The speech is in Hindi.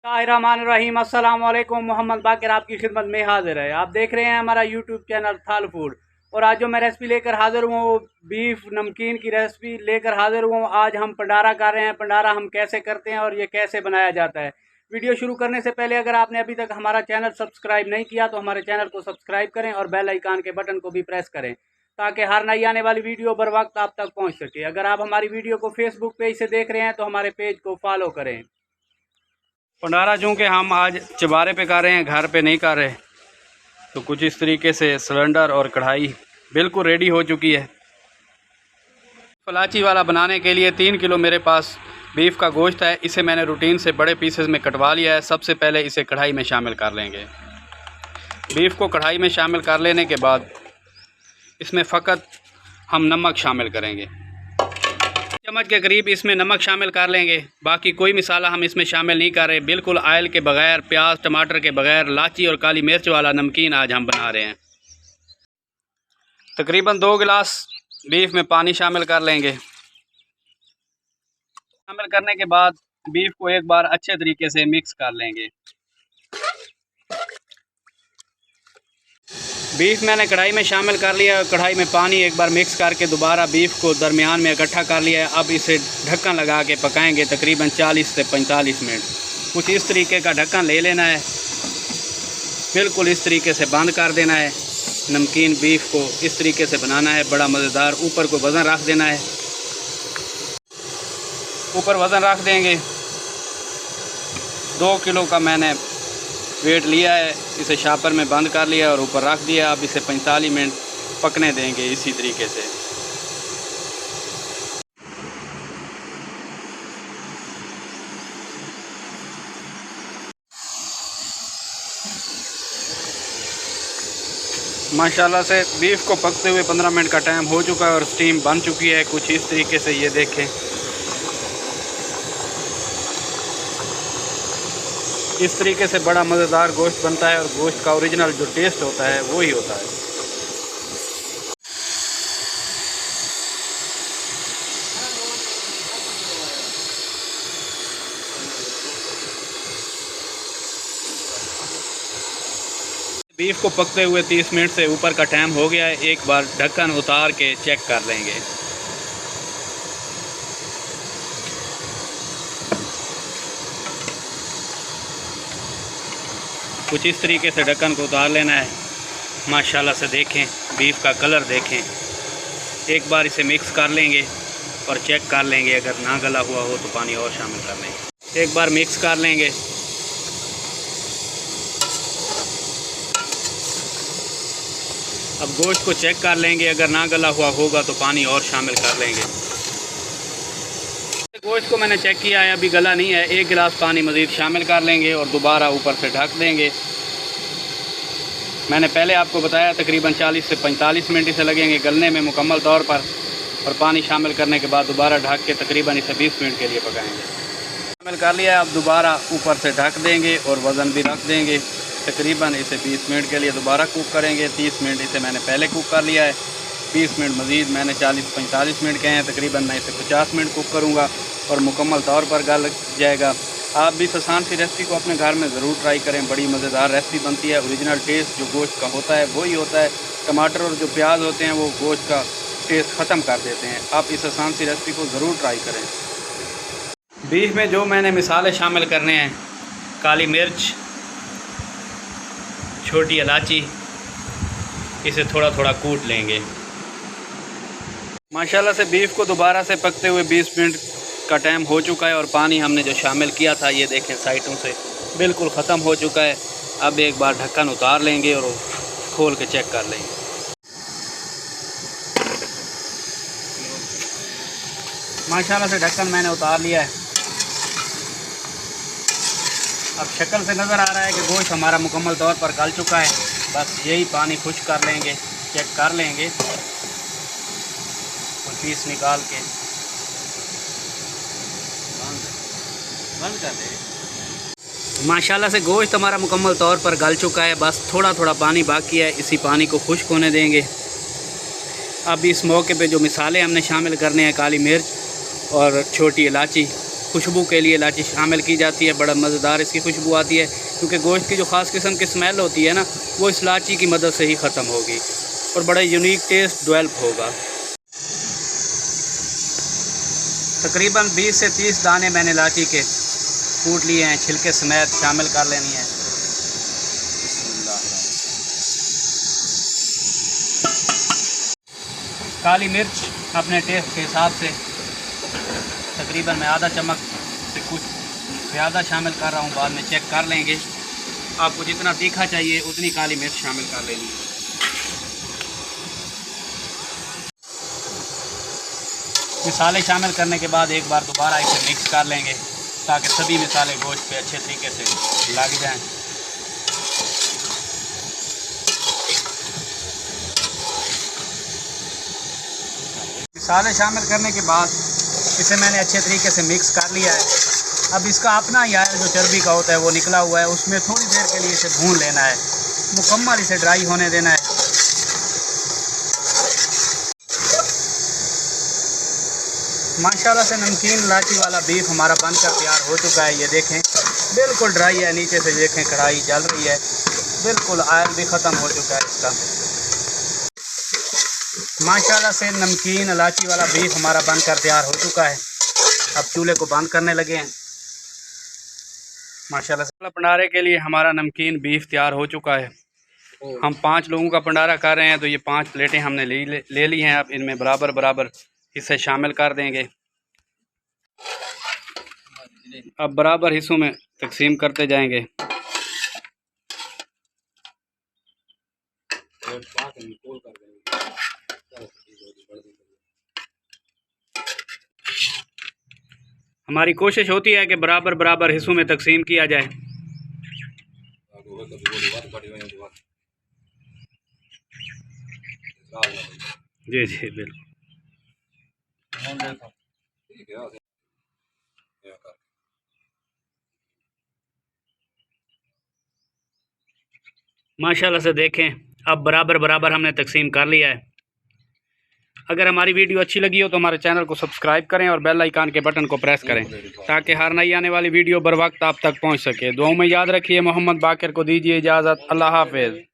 रहीम अस्सलाम वालेकुम। मोहम्मद बाकिर आपकी खिदमत में हाजिर है। आप देख रहे हैं हमारा यूट्यूब चैनल थाल फूड। और आज जो मैं रेसिपी लेकर हाजिर हूँ वो बीफ नमकीन की रेसिपी लेकर हाजिर हूँ। आज हम भंडारा कर रहे हैं। भंडारा हम कैसे करते हैं और ये कैसे बनाया जाता है। वीडियो शुरू करने से पहले अगर आपने अभी तक हमारा चैनल सब्सक्राइब नहीं किया तो हमारे चैनल को सब्सक्राइब करें और बेल आइकान के बटन को भी प्रेस करें ताकि हर नई आने वाली वीडियो बर वक्त आप तक पहुँच सके। अगर आप हमारी वीडियो को फेसबुक पेज से देख रहे हैं तो हमारे पेज को फॉलो करें। भंडारा चूँकि हम आज चबारे पे कर रहे हैं, घर पे नहीं कर रहे, तो कुछ इस तरीके से सिलेंडर और कढ़ाई बिल्कुल रेडी हो चुकी है। फलाची वाला बनाने के लिए 3 किलो मेरे पास बीफ का गोश्त है। इसे मैंने रूटीन से बड़े पीसेस में कटवा लिया है। सबसे पहले इसे कढ़ाई में शामिल कर लेंगे। बीफ को कढ़ाई में शामिल कर लेने के बाद इसमें फ़कत हम नमक शामिल करेंगे। चम्मच के करीब इसमें नमक शामिल कर लेंगे। बाकी कोई मसाला हम इसमें शामिल नहीं कर रहे। बिल्कुल ऑयल के बगैर, प्याज टमाटर के बगैर लाची और काली मिर्च वाला नमकीन आज हम बना रहे हैं। तकरीबन 2 गिलास बीफ में पानी शामिल कर लेंगे। शामिल करने के बाद बीफ को एक बार अच्छे तरीके से मिक्स कर लेंगे। बीफ मैंने कढ़ाई में शामिल कर लिया है। कढ़ाई में पानी एक बार मिक्स करके दोबारा बीफ को दरमियान में इकट्ठा कर लिया है। अब इसे ढक्कन लगा के पकाएंगे तकरीबन 40 से 45 मिनट। कुछ इस तरीके का ढक्कन ले लेना है, बिल्कुल इस तरीके से बंद कर देना है। नमकीन बीफ को इस तरीके से बनाना है, बड़ा मज़ेदार। ऊपर को वज़न रख देना है, ऊपर वज़न रख देंगे। 2 किलो का मैंने वेट लिया है। इसे शापर में बंद कर लिया और ऊपर रख दिया। अब इसे 45 मिनट पकने देंगे इसी तरीके से। माशाल्लाह से बीफ को पकते हुए 15 मिनट का टाइम हो चुका है और स्टीम बन चुकी है कुछ इस तरीके से। ये देखें, इस तरीके से बड़ा मज़ेदार गोश्त बनता है और गोश्त का ओरिजिनल जो टेस्ट होता है वो ही होता है। बीफ को पकते हुए 30 मिनट से ऊपर का टाइम हो गया है। एक बार ढक्कन उतार के चेक कर लेंगे। कुछ इस तरीके से ढक्कन को उतार लेना है। माशाल्लाह से देखें, बीफ का कलर देखें। एक बार इसे मिक्स कर लेंगे और चेक कर लेंगे। अगर ना गला हुआ हो तो पानी और शामिल कर लेंगे। एक बार मिक्स कर लेंगे। अब गोश्त को चेक कर लेंगे। अगर ना गला हुआ होगा तो पानी और शामिल कर लेंगे। गोश्त को मैंने चेक किया है, अभी गला नहीं है। 1 गिलास पानी मज़ीद शामिल कर लेंगे और दोबारा ऊपर से ढक देंगे। मैंने पहले आपको बताया तकरीबन 40 से 45 मिनट इसे लगेंगे गलने में मुकम्मल तौर पर। और पानी शामिल करने के बाद दोबारा ढक के तकरीबन इसे 20 मिनट के लिए पकाएंगे। शामिल कर लिया है। अब दोबारा ऊपर से ढक देंगे और वज़न भी रख देंगे। तकरीबन इसे 20 मिनट के लिए दोबारा कुक करेंगे। 30 मिनट इसे मैंने पहले कुक कर लिया है। 20 मिनट मज़ीद मैंने 40-45 मिनट के हैं। तकरीबन मैं इसे 50 मिनट कुक करूँगा और मुकम्मल तौर पर गल जाएगा। आप भी इस आसान सी रेसिपी को अपने घर में ज़रूर ट्राई करें। बड़ी मज़ेदार रेसिपी बनती है। ओरिजिनल टेस्ट जो गोश्त का होता है वही होता है। टमाटर और जो प्याज होते हैं वो गोश्त का टेस्ट ख़त्म कर देते हैं। आप इस आसान सी रेसिपी को ज़रूर ट्राई करें। बीफ में जो मैंने मिसाले शामिल करने हैं, काली मिर्च, छोटी इलायची, इसे थोड़ा थोड़ा कूट लेंगे। माशाल्लाह से बीफ को दोबारा से पकते हुए 20 मिनट का टाइम हो चुका है और पानी हमने जो शामिल किया था ये देखें साइडों से बिल्कुल ख़त्म हो चुका है। अब एक बार ढक्कन उतार लेंगे और खोल के चेक कर लेंगे। माशाल्लाह से ढक्कन मैंने उतार लिया है। अब शक्ल से नज़र आ रहा है कि गोश्त हमारा मुकम्मल तौर पर गल चुका है। बस यही पानी खुश्क कर लेंगे, चेक कर लेंगे और पीस निकाल के बंद कर दें। माशाल्लाह से गोश्त हमारा मुकम्मल तौर पर गल चुका है। बस थोड़ा थोड़ा पानी बाकी है, इसी पानी को खुश्क होने देंगे। अब इस मौके पे जो मिसाले हमने शामिल करने हैं, काली मिर्च और छोटी इलायची, खुशबू के लिए इलायची शामिल की जाती है। बड़ा मज़ेदार इसकी खुशबू आती है, क्योंकि गोश्त की जो ख़ास किस्म की स्मेल होती है ना, वो इस इलायची की मदद से ही ख़त्म होगी और बड़ा यूनिक टेस्ट डेवलप होगा। तकरीबन 20 से 30 दाने मैंने इलायची के कूट लिए हैं, छिलके समेत शामिल कर लेनी है। काली मिर्च अपने टेस्ट के हिसाब से तकरीबन मैं आधा चम्मच से कुछ ज़्यादा शामिल कर रहा हूँ, बाद में चेक कर लेंगे। आपको जितना तीखा चाहिए उतनी काली मिर्च शामिल कर लेनी है। मसाले शामिल करने के बाद एक बार दोबारा इसे मिक्स कर लेंगे ताकि सभी मसाले गोश्त पे अच्छे तरीके से लग जाएं। मसाले शामिल करने के बाद इसे मैंने अच्छे तरीके से मिक्स कर लिया है। अब इसका अपना ही ऑयल जो चर्बी का होता है वो निकला हुआ है, उसमें थोड़ी देर के लिए इसे भून लेना है, मुकम्मल इसे ड्राई होने देना है। माशाल्लाह से नमकीन इलायची वाला बीफ हमारा बनकर तैयार हो चुका है। ये देखें बिल्कुल ड्राई है, नीचे से देखें कढ़ाई जल रही है, बिल्कुल ऑयल भी ख़त्म हो चुका है इसका। माशाल्लाह से नमकीन इलायची वाला बीफ हमारा बनकर तैयार हो चुका है। अब चूल्हे को बंद करने लगे हैं। माशाल्लाह से भंडारे के लिए हमारा नमकीन बीफ तैयार हो चुका है। हम 5 लोगों का भंडारा कर रहे हैं, तो ये 5 प्लेटें हमने ले ली हैं। अब इनमें बराबर बराबर हिस्से शामिल कर देंगे। अब बराबर हिस्सों में तकसीम करते जाएंगे। हमारी कोशिश होती है कि बराबर बराबर हिस्सों में तकसीम किया जाए। जी जी बिल्कुल। माशाल्लाह से देखें अब बराबर बराबर हमने तकसीम कर लिया है। अगर हमारी वीडियो अच्छी लगी हो तो हमारे चैनल को सब्सक्राइब करें और बेल आइकन के बटन को प्रेस करें ताकि हर नई आने वाली वीडियो बर वक्त आप तक पहुंच सके। दुआओं में याद रखिए। मोहम्मद बाकर को दीजिए इजाज़त। अल्लाह हाफ़िज़।